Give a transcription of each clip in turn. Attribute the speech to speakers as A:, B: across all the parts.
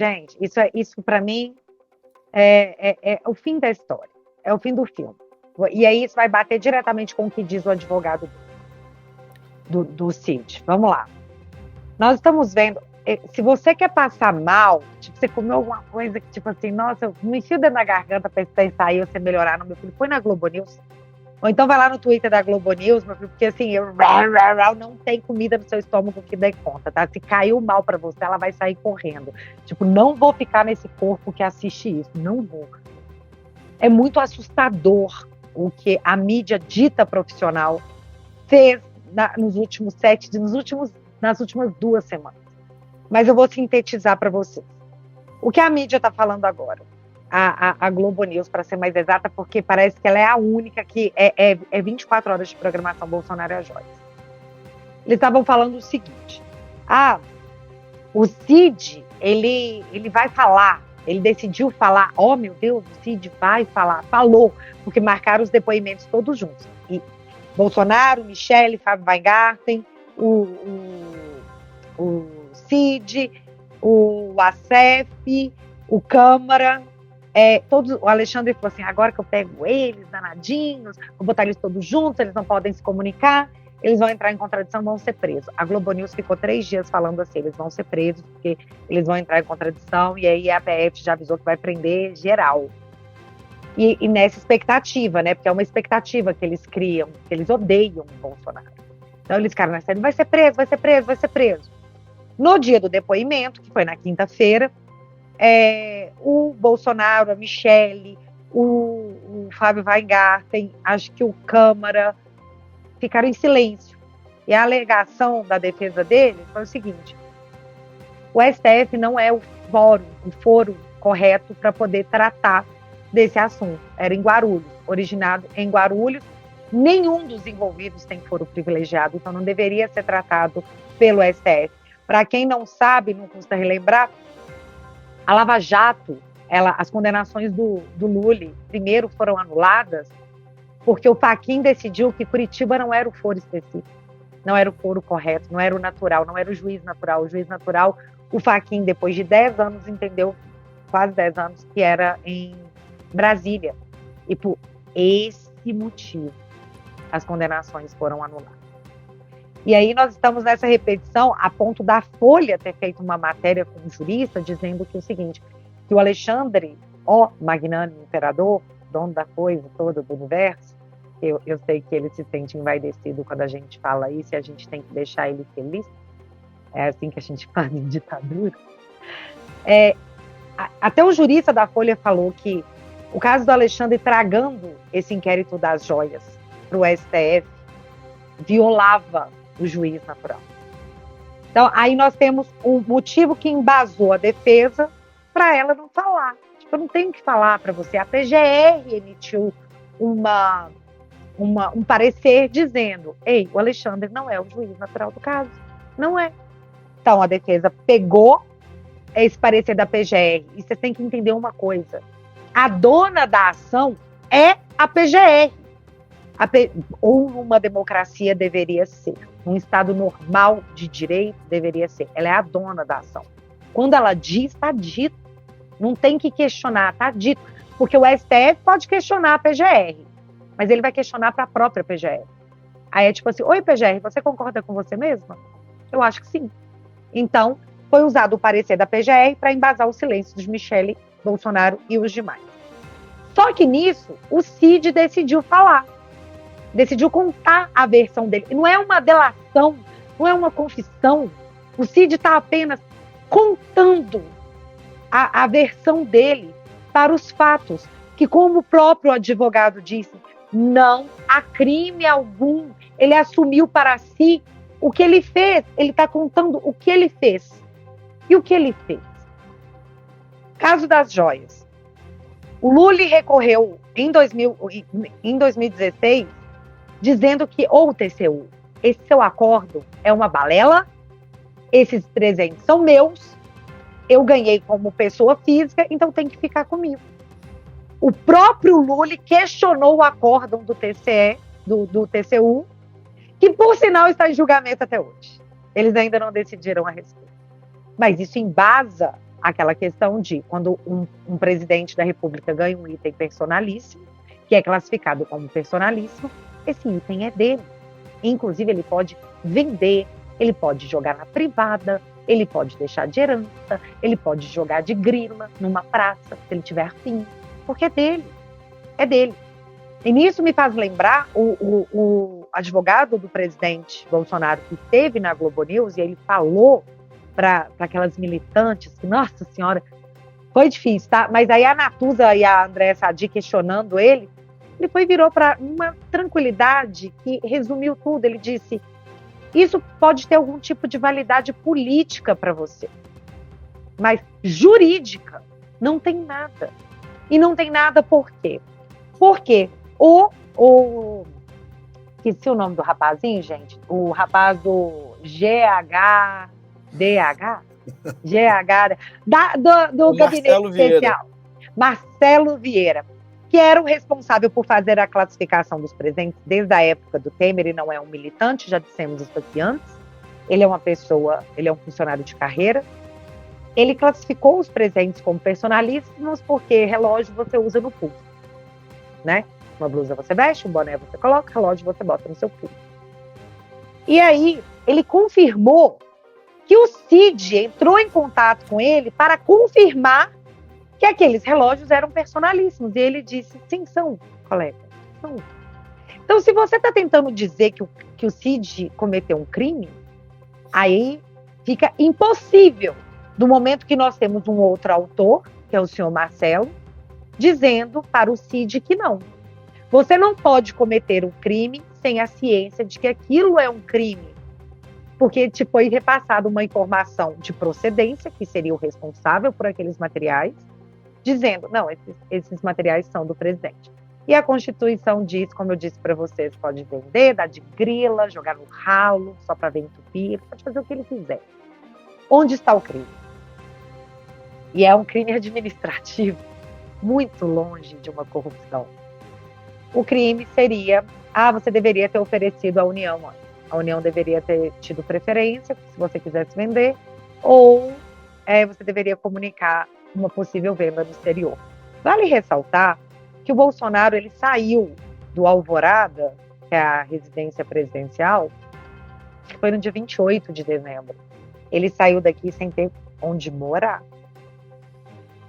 A: Gente, isso para mim é o fim da história, é o fim do filme. E aí isso vai bater diretamente com o que diz o advogado do Cid. Vamos lá. Nós estamos vendo, se você quer passar mal, tipo, você comeu alguma coisa que, tipo assim, nossa, eu me enfio dentro da garganta para pensar e você melhorar no meu filho, põe na Globo News. Ou então vai lá no Twitter da Globo News, meu filho, porque assim, não tem comida no seu estômago que dê conta, tá? Se caiu mal para você, ela vai sair correndo. Tipo, não vou ficar nesse corpo que assiste isso, não vou. É muito assustador o que a mídia dita profissional fez nas últimas 2 semanas. Mas eu vou sintetizar para vocês. O que a mídia está falando agora? A Globo News, para ser mais exata, porque parece que ela é a única que é 24 horas de programação Bolsonaro e as joias. Eles estavam falando o seguinte: o Cid, ele vai falar, ele decidiu falar, oh meu Deus, o Cid vai falar, falou, porque marcaram os depoimentos todos juntos. E Bolsonaro, Michele, Fábio Weingarten, o Cid, o Acef, o Câmara, o Alexandre falou assim, agora que eu pego eles, danadinhos, vou botar eles todos juntos, eles não podem se comunicar, eles vão entrar em contradição, vão ser presos. A Globo News ficou 3 dias falando assim, eles vão ser presos porque eles vão entrar em contradição, e aí a PF já avisou que vai prender geral. E nessa expectativa, né, porque é uma expectativa que eles criam, que eles odeiam o Bolsonaro. Então eles ficaram nessa, vai ser preso, vai ser preso, vai ser preso. No dia do depoimento, que foi na quinta-feira, o Bolsonaro, a Michele, o Fábio Weingarten, acho que o Câmara, ficaram em silêncio. E a alegação da defesa dele foi o seguinte: o STF não é o foro correto para poder tratar desse assunto. Era em Guarulhos, originado em Guarulhos. Nenhum dos envolvidos tem foro privilegiado, então não deveria ser tratado pelo STF. Para quem não sabe, não custa relembrar, a Lava Jato, as condenações do Lully primeiro foram anuladas porque o Fachin decidiu que Curitiba não era o foro específico, não era o foro correto, não era o natural, não era o juiz natural. O juiz natural, o Fachin, depois de 10 anos, entendeu, quase 10 anos, que era em Brasília. E por esse motivo, as condenações foram anuladas. E aí nós estamos nessa repetição a ponto da Folha ter feito uma matéria com um jurista dizendo que o seguinte, que o Alexandre, magnânimo imperador, dono da coisa toda do universo, eu sei que ele se sente envaidecido quando a gente fala isso e a gente tem que deixar ele feliz. É assim que a gente faz em ditadura. Até o jurista da Folha falou que o caso do Alexandre tragando esse inquérito das joias para o STF violava o juiz natural. Então, aí nós temos um motivo que embasou a defesa para ela não falar. Tipo, eu não tenho que falar para você. A PGR emitiu um parecer dizendo, o Alexandre não é o juiz natural do caso. Não é. Então, a defesa pegou esse parecer da PGR. E você tem que entender uma coisa. A dona da ação é a PGR. Ou numa democracia deveria ser. Num Estado normal de direito deveria ser. Ela é a dona da ação. Quando ela diz, está dito. Não tem que questionar, está dito. Porque o STF pode questionar a PGR, mas ele vai questionar para a própria PGR. Aí é tipo assim, oi PGR, você concorda com você mesma? Eu acho que sim. Então, foi usado o parecer da PGR para embasar o silêncio de Michele Bolsonaro e os demais. Só que nisso, o Cid decidiu falar. Decidiu contar a versão dele. Não é uma delação, não é uma confissão. O Cid está apenas contando a versão dele para os fatos, que, como o próprio advogado disse, não há crime algum. Ele assumiu para si o que ele fez. Ele está contando o que ele fez. E o que ele fez? Caso das joias. O Lully recorreu em 2016 dizendo que, o TCU, esse seu acordo é uma balela, esses presentes são meus, eu ganhei como pessoa física, então tem que ficar comigo. O próprio Lully questionou o acórdão do TCU, que por sinal está em julgamento até hoje. Eles ainda não decidiram a respeito. Mas isso embasa aquela questão de quando um presidente da República ganha um item personalíssimo, que é classificado como personalíssimo, esse item é dele. Inclusive, ele pode vender, ele pode jogar na privada, ele pode deixar de herança, ele pode jogar de grila numa praça, se ele tiver afim, porque é dele. É dele. E nisso me faz lembrar o advogado do presidente Bolsonaro que esteve na Globo News e ele falou para aquelas militantes que, nossa senhora, foi difícil, tá? Mas aí a Natuza e a Andréa Sadi questionando ele virou para uma tranquilidade que resumiu tudo. Ele disse, isso pode ter algum tipo de validade política para você, mas jurídica não tem nada. E não tem nada por quê? Porque esqueci o nome do rapazinho, gente. O rapaz do GH do Gabinete Especial. Marcelo Vieira, que era o responsável por fazer a classificação dos presentes desde a época do Temer. Ele não é um militante, já dissemos isso aqui antes. Ele é um funcionário de carreira. Ele classificou os presentes como personalíssimos porque relógio você usa no pulso, né? Uma blusa você veste, um boné você coloca, relógio você bota no seu pulso. E aí, ele confirmou que o Cid entrou em contato com ele para confirmar que aqueles relógios eram personalíssimos. E ele disse, sim, são, colega, são. Então, se você está tentando dizer que o Cid cometeu um crime, aí fica impossível, no momento que nós temos um outro autor, que é o senhor Marcelo, dizendo para o Cid que não. Você não pode cometer um crime sem a ciência de que aquilo é um crime, porque te foi repassada uma informação de procedência, que seria o responsável por aqueles materiais, dizendo, não, esses materiais são do presidente. E a Constituição diz, como eu disse para vocês, pode vender, dar de grila, jogar no ralo, só para ver entupir, pode fazer o que ele quiser. Onde está o crime? E é um crime administrativo, muito longe de uma corrupção. O crime seria, você deveria ter oferecido à União antes. A União deveria ter tido preferência, se você quisesse vender, ou você deveria comunicar uma possível venda no exterior. Vale ressaltar que o Bolsonaro ele saiu do Alvorada, que é a residência presidencial, que foi no dia 28 de dezembro. Ele saiu daqui sem ter onde morar.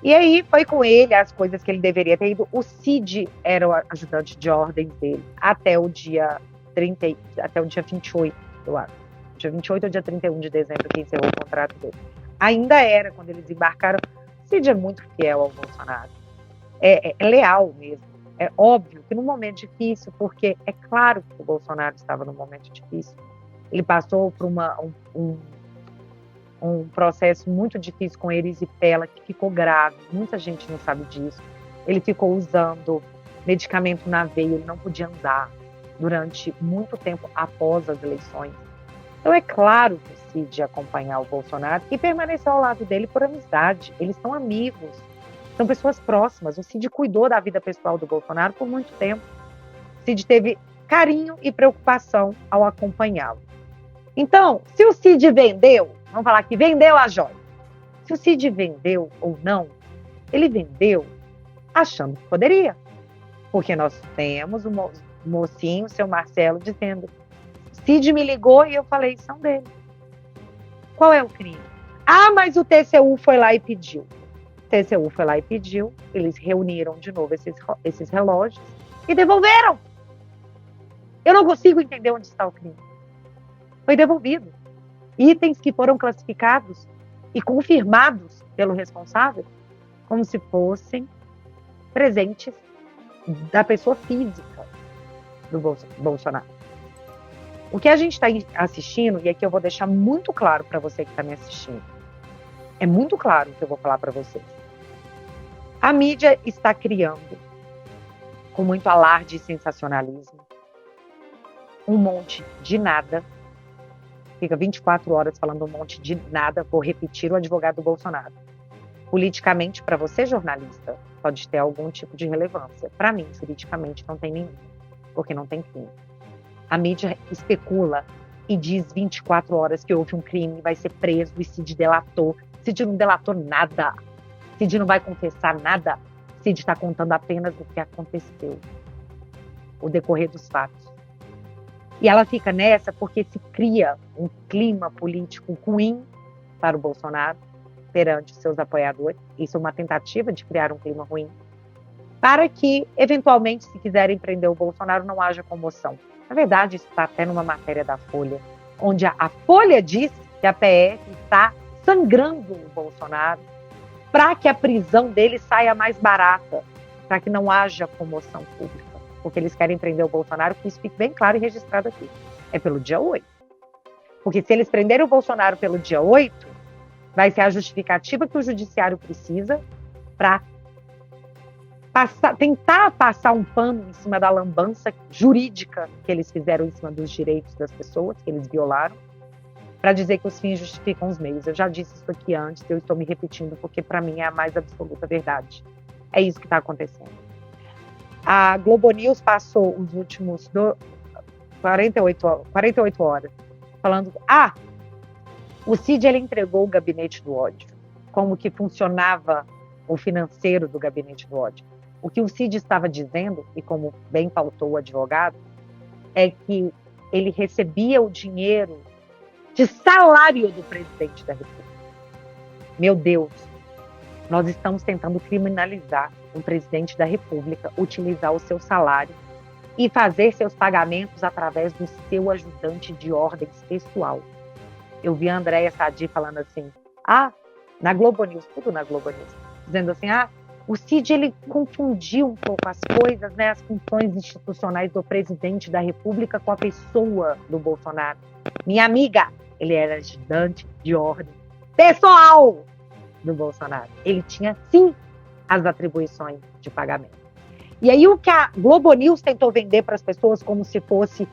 A: E aí foi com ele as coisas que ele deveria ter ido. O Cid era o ajudante de ordens dele até o dia 28, eu acho. Dia 28 ou dia 31 de dezembro que encerrou o contrato dele. Ainda era quando eles embarcaram. O Cid é muito fiel ao Bolsonaro. É leal mesmo. É óbvio que num momento difícil, porque é claro que o Bolsonaro estava num momento difícil. Ele passou por um processo muito difícil com erisipela, que ficou grave, muita gente não sabe disso. Ele ficou usando medicamento na veia, ele não podia andar durante muito tempo após as eleições. Então é claro que o Cid ia acompanhar o Bolsonaro e permaneceu ao lado dele por amizade. Eles são amigos, são pessoas próximas. O Cid cuidou da vida pessoal do Bolsonaro por muito tempo. O Cid teve carinho e preocupação ao acompanhá-lo. Então, se o Cid vendeu, vamos falar que vendeu a joia. Se o Cid vendeu ou não, ele vendeu achando que poderia. Porque nós temos o mocinho, o seu Marcelo, dizendo, Cid me ligou e eu falei, são dele. Qual é o crime? Mas o TCU foi lá e pediu. O TCU foi lá e pediu, eles reuniram de novo esses relógios e devolveram. Eu não consigo entender onde está o crime. Foi devolvido. Itens que foram classificados e confirmados pelo responsável como se fossem presentes da pessoa física do Bolsonaro. O que a gente está assistindo, e aqui eu vou deixar muito claro para você que está me assistindo, é muito claro o que eu vou falar para vocês. A mídia está criando, com muito alarde e sensacionalismo, um monte de nada. Fica 24 horas falando um monte de nada. Vou repetir o advogado do Bolsonaro. Politicamente, para você, jornalista, pode ter algum tipo de relevância. Para mim, juridicamente, não tem nenhum, porque não tem crime. A mídia especula e diz 24 horas que houve um crime, vai ser preso, e Cid delatou, Cid não delatou nada. Cid não vai confessar nada. Cid está contando apenas o que aconteceu, o decorrer dos fatos. E ela fica nessa porque se cria um clima político ruim para o Bolsonaro perante seus apoiadores. Isso é uma tentativa de criar um clima ruim para que, eventualmente, se quiserem prender o Bolsonaro, não haja comoção. Na verdade, isso está até numa matéria da Folha, onde a Folha diz que a PF está sangrando o Bolsonaro para que a prisão dele saia mais barata, para que não haja comoção pública. Porque eles querem prender o Bolsonaro, que isso fique bem claro e registrado aqui. É pelo dia 8. Porque se eles prenderem o Bolsonaro pelo dia 8, vai ser a justificativa que o judiciário precisa para tentar passar um pano em cima da lambança jurídica que eles fizeram em cima dos direitos das pessoas, que eles violaram, para dizer que os fins justificam os meios. Eu já disse isso aqui antes, eu estou me repetindo, porque para mim é a mais absoluta verdade. É isso que está acontecendo. A Globo News passou os últimos 48 horas falando: o Cid ele entregou o gabinete do ódio, como que funcionava o financeiro do gabinete do ódio. O que o Cid estava dizendo, e como bem pautou o advogado, é que ele recebia o dinheiro de salário do presidente da República. Meu Deus, nós estamos tentando criminalizar um presidente da República utilizar o seu salário e fazer seus pagamentos através do seu ajudante de ordens pessoal. Eu vi a Andréia Sadi falando assim, na Globo News, tudo na Globo News, dizendo assim, o Cid ele confundiu um pouco as coisas, né, as funções institucionais do presidente da República com a pessoa do Bolsonaro. Minha amiga, ele era ajudante de ordem pessoal do Bolsonaro. Ele tinha, sim, as atribuições de pagamento. E aí o que a Globo News tentou vender para as pessoas como se fosse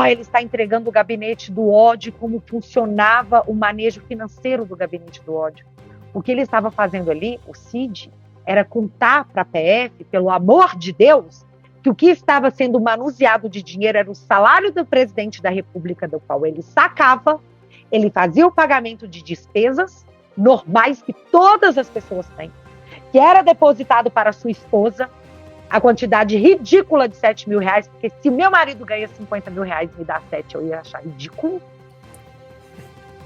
A: ele está entregando o gabinete do ódio, como funcionava o manejo financeiro do gabinete do ódio. O que ele estava fazendo ali, o Cid, era contar para a PF, pelo amor de Deus, que o que estava sendo manuseado de dinheiro era o salário do presidente da República, do qual ele sacava, ele fazia o pagamento de despesas normais que todas as pessoas têm, que era depositado para sua esposa, a quantidade ridícula de R$7.000, porque se meu marido ganha R$50.000 e me dá 7, eu ia achar ridículo.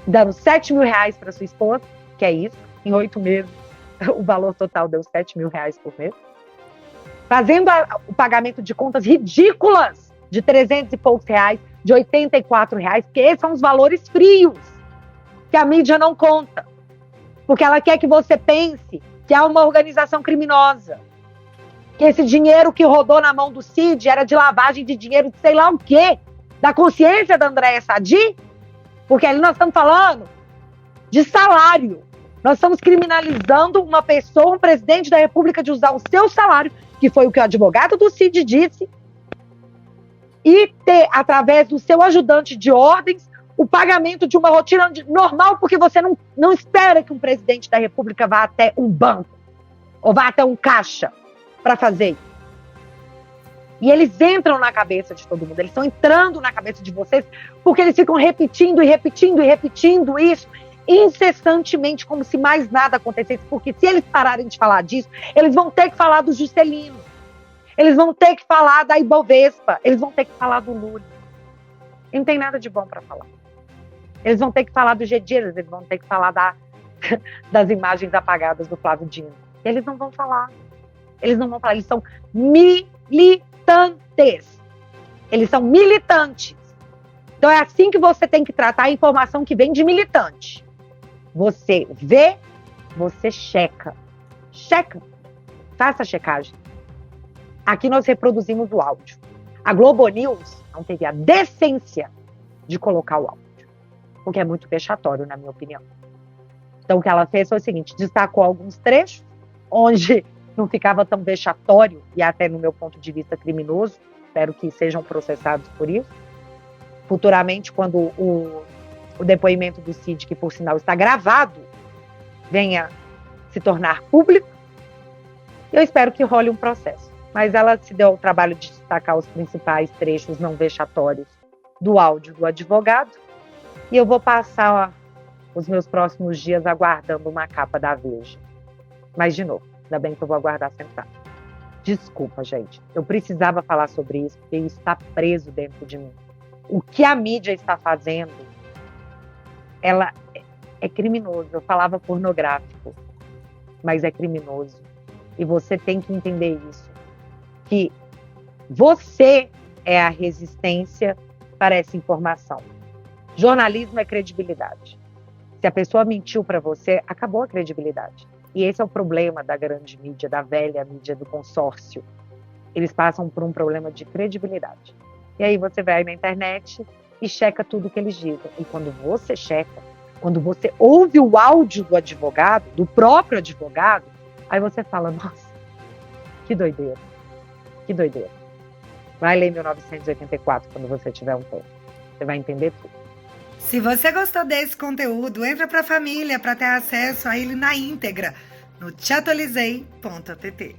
A: Dando R$7.000 para sua esposa, que é isso, em 8 meses, o valor total deu R$7.000 por mês. Fazendo o pagamento de contas ridículas de 300 e poucos reais, de R$84, porque esses são os valores frios que a mídia não conta. Porque ela quer que você pense que há uma organização criminosa. Que esse dinheiro que rodou na mão do Cid era de lavagem de dinheiro de sei lá o quê, da consciência da Andréia Sadi, porque ali nós estamos falando de salário. Nós estamos criminalizando uma pessoa, um presidente da República, de usar o seu salário, que foi o que o advogado do Cid disse, e ter, através do seu ajudante de ordens, o pagamento de uma rotina normal, porque você não espera que um presidente da República vá até um banco, ou vá até um caixa, para fazer isso. E eles entram na cabeça de todo mundo, eles estão entrando na cabeça de vocês, porque eles ficam repetindo isso incessantemente, como se mais nada acontecesse, porque se eles pararem de falar disso, eles vão ter que falar do Juscelino, eles vão ter que falar da Ibovespa, eles vão ter que falar do Lula. E não tem nada de bom para falar. Eles vão ter que falar do G. Dias, eles vão ter que falar das imagens apagadas do Flávio Dino. Eles não vão falar. Eles não vão falar, eles são militantes. Eles são militantes. Então é assim que você tem que tratar a informação que vem de militante. Você vê, você checa. Checa. Faça a checagem. Aqui nós reproduzimos o áudio. A Globo News não teve a decência de colocar o áudio, porque é muito vexatório, na minha opinião. Então o que ela fez foi o seguinte, destacou alguns trechos, onde não ficava tão vexatório, e até no meu ponto de vista criminoso, espero que sejam processados por isso. Futuramente, quando o depoimento do Cid, que por sinal está gravado, venha se tornar público, eu espero que role um processo. Mas ela se deu ao trabalho de destacar os principais trechos não vexatórios do áudio do advogado, e eu vou passar os meus próximos dias aguardando uma capa da Veja. Mas, de novo, ainda bem que eu vou aguardar sentada. Desculpa, gente. Eu precisava falar sobre isso, porque isso está preso dentro de mim. O que a mídia está fazendo, ela é criminoso. Eu falava pornográfico, mas é criminoso. E você tem que entender isso. Que você é a resistência para essa informação. Jornalismo é credibilidade. Se a pessoa mentiu para você, acabou a credibilidade. E esse é o problema da grande mídia, da velha mídia, do consórcio. Eles passam por um problema de credibilidade. E aí você vai na internet e checa tudo que eles dizem. E quando você checa, quando você ouve o áudio do advogado, do próprio advogado, aí você fala, nossa, que doideira, que doideira. Vai ler 1984 quando você tiver um tempo. Você vai entender tudo.
B: Se você gostou desse conteúdo, entra para a família para ter acesso a ele na íntegra no teatualizei.app.